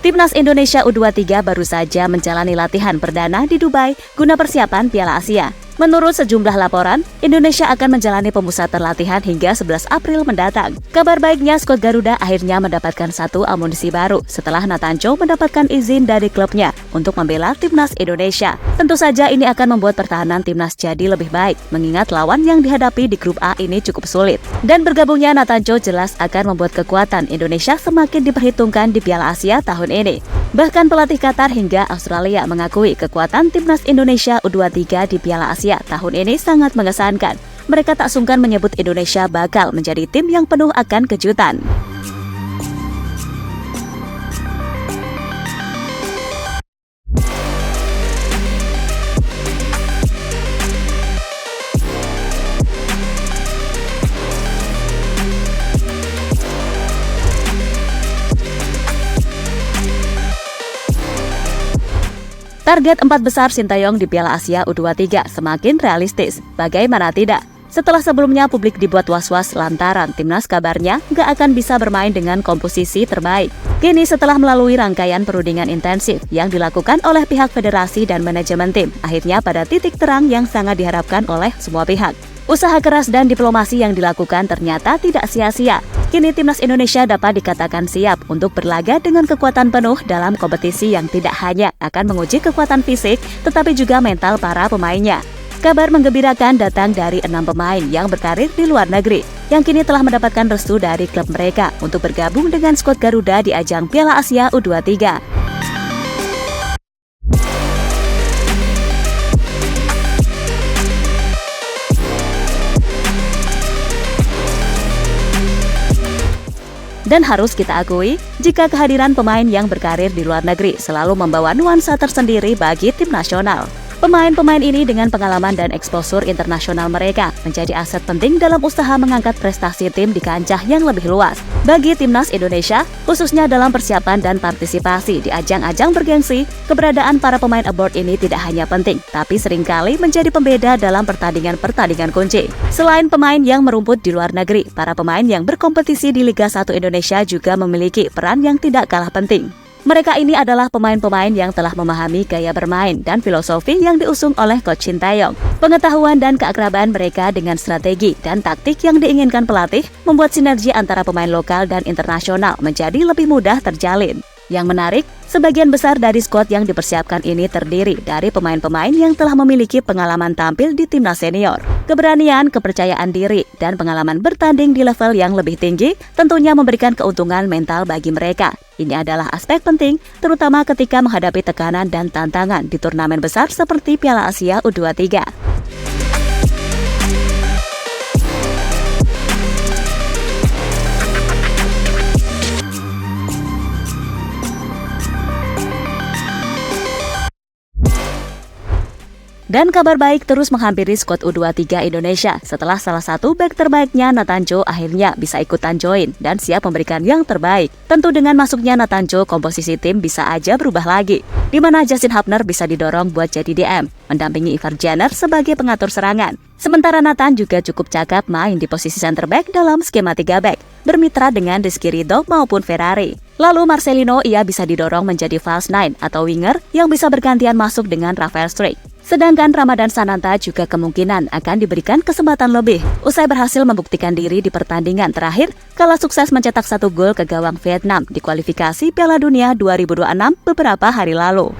Timnas Indonesia U23 baru saja menjalani latihan perdana di Dubai guna persiapan Piala Asia. Menurut sejumlah laporan, Indonesia akan menjalani pemusatan latihan hingga 11 April mendatang. Kabar baiknya, skuad Garuda akhirnya mendapatkan satu amunisi baru setelah Nathancho mendapatkan izin dari klubnya untuk membela Timnas Indonesia. Tentu saja ini akan membuat pertahanan Timnas jadi lebih baik, mengingat lawan yang dihadapi di grup A ini cukup sulit. Dan bergabungnya Nathancho jelas akan membuat kekuatan Indonesia semakin diperhitungkan di Piala Asia tahun ini. Bahkan pelatih Qatar hingga Australia mengakui kekuatan Timnas Indonesia U23 di Piala Asia tahun ini sangat mengesankan. Mereka tak sungkan menyebut Indonesia bakal menjadi tim yang penuh akan kejutan. Target 4 besar Sintayong di Piala Asia U23 semakin realistis. Bagaimana tidak? Setelah sebelumnya publik dibuat was-was lantaran timnas kabarnya gak akan bisa bermain dengan komposisi terbaik. Kini setelah melalui rangkaian perundingan intensif yang dilakukan oleh pihak federasi dan manajemen tim, akhirnya pada titik terang yang sangat diharapkan oleh semua pihak. Usaha keras dan diplomasi yang dilakukan ternyata tidak sia-sia. Kini timnas Indonesia dapat dikatakan siap untuk berlaga dengan kekuatan penuh dalam kompetisi yang tidak hanya akan menguji kekuatan fisik, tetapi juga mental para pemainnya. Kabar menggembirakan datang dari 6 pemain yang berkarir di luar negeri, yang kini telah mendapatkan restu dari klub mereka untuk bergabung dengan skuad Garuda di ajang Piala Asia U23. Dan harus kita akui, jika kehadiran pemain yang berkarir di luar negeri selalu membawa nuansa tersendiri bagi tim nasional. Pemain-pemain ini dengan pengalaman dan eksposur internasional mereka menjadi aset penting dalam usaha mengangkat prestasi tim di kancah yang lebih luas. Bagi timnas Indonesia, khususnya dalam persiapan dan partisipasi di ajang-ajang bergengsi, keberadaan para pemain abroad ini tidak hanya penting, tapi seringkali menjadi pembeda dalam pertandingan-pertandingan kunci. Selain pemain yang merumput di luar negeri, para pemain yang berkompetisi di Liga 1 Indonesia juga memiliki peran yang tidak kalah penting. Mereka ini adalah pemain-pemain yang telah memahami gaya bermain dan filosofi yang diusung oleh Coach Sintayong. Pengetahuan dan keakraban mereka dengan strategi dan taktik yang diinginkan pelatih membuat sinergi antara pemain lokal dan internasional menjadi lebih mudah terjalin. Yang menarik, sebagian besar dari skuad yang dipersiapkan ini terdiri dari pemain-pemain yang telah memiliki pengalaman tampil di timnas senior. Keberanian, kepercayaan diri, dan pengalaman bertanding di level yang lebih tinggi tentunya memberikan keuntungan mental bagi mereka. Ini adalah aspek penting, terutama ketika menghadapi tekanan dan tantangan di turnamen besar seperti Piala Asia U23. Dan kabar baik terus menghampiri skuad U23 Indonesia setelah salah satu bek terbaiknya Nathancho akhirnya bisa ikutan join dan siap memberikan yang terbaik. Tentu dengan masuknya Nathancho, komposisi tim bisa aja berubah lagi, di mana Justin Hubner bisa didorong buat jadi DM, mendampingi Ivar Jenner sebagai pengatur serangan. Sementara Nathan juga cukup cakap main di posisi center back dalam skema 3 back, bermitra dengan Rizky Ridho maupun Ferrari. Lalu Marcelino ia bisa didorong menjadi false nine atau winger yang bisa bergantian masuk dengan Rafael Struijk. Sedangkan Ramadan Sananta juga kemungkinan akan diberikan kesempatan lebih usai berhasil membuktikan diri di pertandingan terakhir kala sukses mencetak 1 gol ke gawang Vietnam di kualifikasi Piala Dunia 2026 beberapa hari lalu.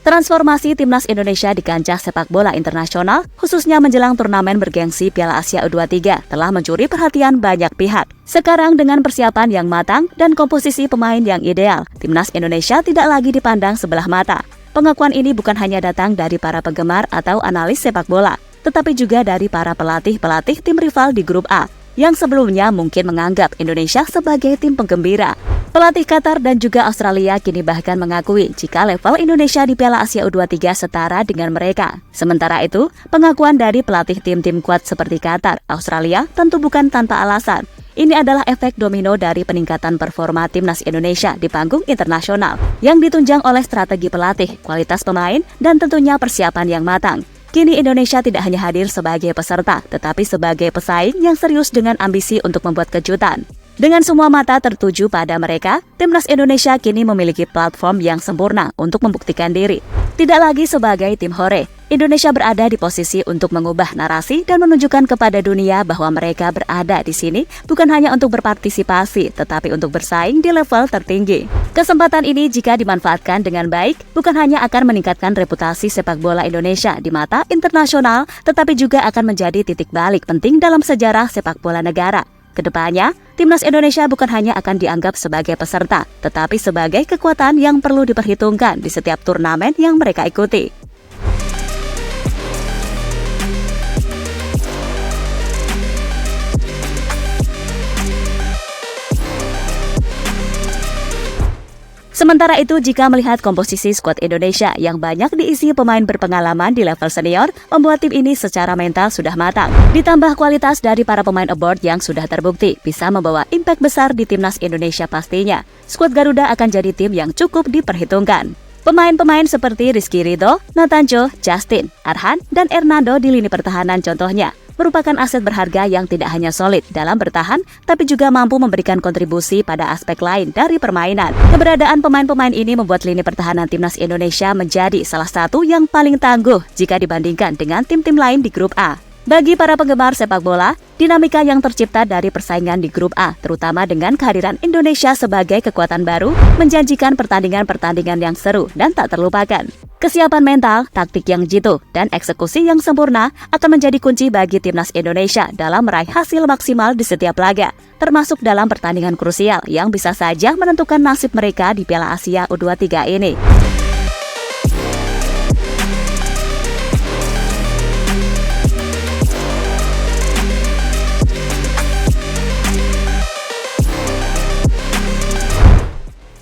Transformasi timnas Indonesia di kancah sepak bola internasional, khususnya menjelang turnamen bergengsi Piala Asia U23, telah mencuri perhatian banyak pihak. Sekarang dengan persiapan yang matang dan komposisi pemain yang ideal, timnas Indonesia tidak lagi dipandang sebelah mata. Pengakuan ini bukan hanya datang dari para penggemar atau analis sepak bola, tetapi juga dari para pelatih-pelatih tim rival di grup A, yang sebelumnya mungkin menganggap Indonesia sebagai tim penggembira. Pelatih Qatar dan juga Australia kini bahkan mengakui jika level Indonesia di Piala Asia U23 setara dengan mereka. Sementara itu, pengakuan dari pelatih tim-tim kuat seperti Qatar, Australia tentu bukan tanpa alasan. Ini adalah efek domino dari peningkatan performa timnas Indonesia di panggung internasional yang ditunjang oleh strategi pelatih, kualitas pemain, dan tentunya persiapan yang matang. Kini Indonesia tidak hanya hadir sebagai peserta, tetapi sebagai pesaing yang serius dengan ambisi untuk membuat kejutan. Dengan semua mata tertuju pada mereka, timnas Indonesia kini memiliki platform yang sempurna untuk membuktikan diri. Tidak lagi sebagai tim hore, Indonesia berada di posisi untuk mengubah narasi dan menunjukkan kepada dunia bahwa mereka berada di sini bukan hanya untuk berpartisipasi, tetapi untuk bersaing di level tertinggi. Kesempatan ini jika dimanfaatkan dengan baik, bukan hanya akan meningkatkan reputasi sepak bola Indonesia di mata internasional, tetapi juga akan menjadi titik balik penting dalam sejarah sepak bola negara. Kedepannya, timnas Indonesia bukan hanya akan dianggap sebagai peserta, tetapi sebagai kekuatan yang perlu diperhitungkan di setiap turnamen yang mereka ikuti. Sementara itu, jika melihat komposisi skuad Indonesia yang banyak diisi pemain berpengalaman di level senior, membuat tim ini secara mental sudah matang. Ditambah kualitas dari para pemain aboard yang sudah terbukti bisa membawa impact besar di timnas Indonesia pastinya. Skuad Garuda akan jadi tim yang cukup diperhitungkan. Pemain-pemain seperti Rizky Ridho, Natanjo, Justin, Arhan, dan Hernando di lini pertahanan contohnya merupakan aset berharga yang tidak hanya solid dalam bertahan, tapi juga mampu memberikan kontribusi pada aspek lain dari permainan. Keberadaan pemain-pemain ini membuat lini pertahanan timnas Indonesia menjadi salah satu yang paling tangguh jika dibandingkan dengan tim-tim lain di grup A. Bagi para penggemar sepak bola, dinamika yang tercipta dari persaingan di grup A, terutama dengan kehadiran Indonesia sebagai kekuatan baru, menjanjikan pertandingan-pertandingan yang seru dan tak terlupakan. Kesiapan mental, taktik yang jitu, dan eksekusi yang sempurna akan menjadi kunci bagi timnas Indonesia dalam meraih hasil maksimal di setiap laga, termasuk dalam pertandingan krusial yang bisa saja menentukan nasib mereka di Piala Asia U23 ini.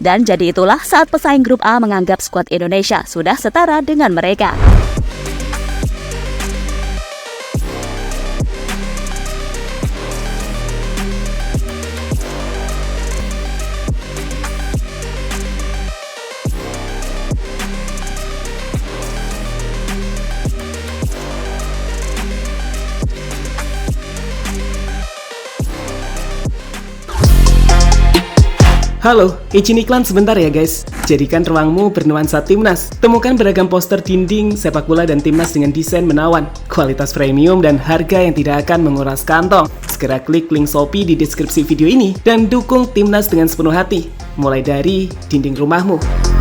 Dan jadi itulah saat pesaing grup A menganggap skuad Indonesia sudah setara dengan mereka. Halo, izin iklan sebentar ya guys. Jadikan ruangmu bernuansa timnas. Temukan beragam poster dinding, sepak bola dan timnas dengan desain menawan, kualitas premium dan harga yang tidak akan menguras kantong. Segera klik link Shopee di deskripsi video ini dan dukung timnas dengan sepenuh hati. Mulai dari dinding rumahmu.